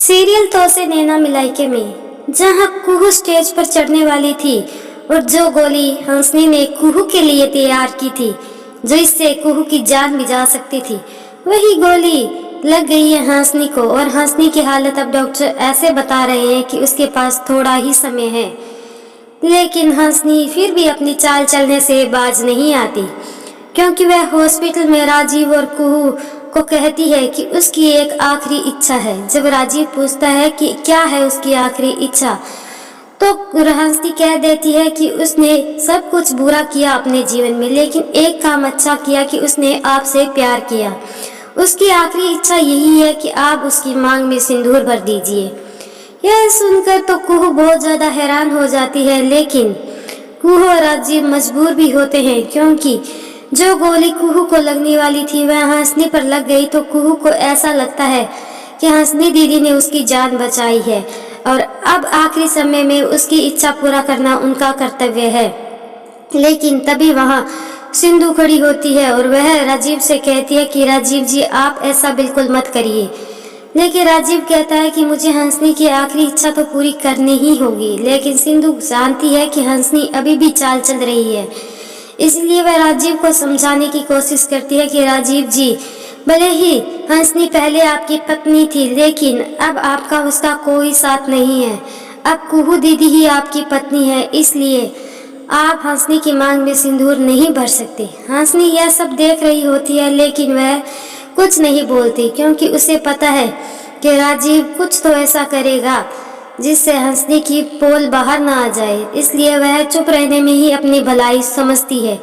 Serial तो से नैना मिलाइके में जहां कुहू स्टेज पर चढ़ने वाली थी और जो गोली हंसनी ने कुहू के लिए तैयार की थी, जो इससे कुहू की जान भी जा सकती थी, वही गोली लग गई है हंसनी को। और हंसनी की हालत अब डॉक्टर ऐसे बता रहे हैं कि उसके पास थोड़ा ही समय है, लेकिन हंसनी फिर भी अपनी चाल चलने से बाज नहीं आती, क्योंकि वह हॉस्पिटल में राजीव और कुहू को कहती है कि उसकी एक आखिरी इच्छा है। जब राजीव पूछता है कि क्या है उसकी आखिरी इच्छा, तो हंसनी कह देती है कि उसने सब कुछ बुरा किया अपने जीवन में, लेकिन एक काम अच्छा किया कि उसने आपसे प्यार किया। उसकी आखिरी इच्छा यही है कि आप उसकी मांग में सिंदूर भर दीजिए। यह सुनकर तो कुहू बहुत ज्यादा हैरान हो जाती है, लेकिन कुहू और राजीव मजबूर भी होते हैं, क्योंकि जो गोली कुहू को लगने वाली थी वह हंसनी पर लग गई। तो कुहू को ऐसा लगता है कि हंसनी दीदी ने उसकी जान बचाई है और अब आखिरी समय में उसकी इच्छा पूरा करना उनका कर्तव्य है। लेकिन तभी वहां सिंधु खड़ी होती है और वह राजीव से कहती है कि राजीव जी, आप ऐसा बिल्कुल मत करिए। लेकिन राजीव कहता है कि मुझे हंसनी की आखिरी इच्छा तो पूरी करनी ही होगी। लेकिन सिंधु जानती है कि हंसनी अभी भी चाल चल रही है, इसलिए वह राजीव को समझाने की कोशिश करती है कि राजीव जी, भले ही हंसनी पहले आपकी पत्नी थी, लेकिन अब आपका उसका कोई साथ नहीं है। अब कुहू दीदी ही आपकी पत्नी है, इसलिए आप हंसनी की मांग में सिंदूर नहीं भर सकते। हंसनी यह सब देख रही होती है, लेकिन वह कुछ नहीं बोलती, क्योंकि उसे पता है कि राजीव कुछ तो ऐसा करेगा जिससे हंसनी की पोल बाहर ना आ जाए, इसलिए वह चुप रहने में ही अपनी भलाई समझती है।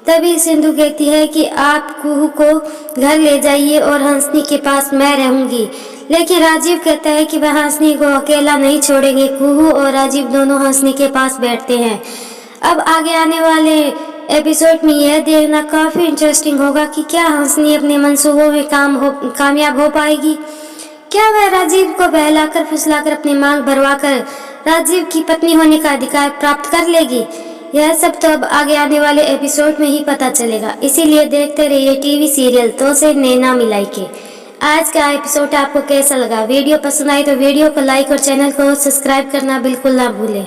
तभी सिंधु कहती है कि आप कुहू को घर ले जाइए और हंसनी के पास मैं रहूंगी। लेकिन राजीव कहता है कि वह हंसनी को अकेला नहीं छोड़ेंगे। कुहू और राजीव दोनों हंसनी के पास बैठते हैं। अब आगे आने वाले एपिसोड में यह देखना काफी इंटरेस्टिंग होगा कि क्या हंसनी अपने मंसूबों में कामयाब हो पाएगी। क्या वह राजीव को बहलाकर फुसलाकर अपनी मांग भरवाकर राजीव की पत्नी होने का अधिकार प्राप्त कर लेगी। यह सब तो अब आगे आने वाले एपिसोड में ही पता चलेगा, इसीलिए देखते रहिए टीवी सीरियल तो से नैना मिलाइके। आज का एपिसोड आपको कैसा लगा? वीडियो पसंद आई तो वीडियो को लाइक और चैनल को सब्सक्राइब करना बिल्कुल ना भूलें।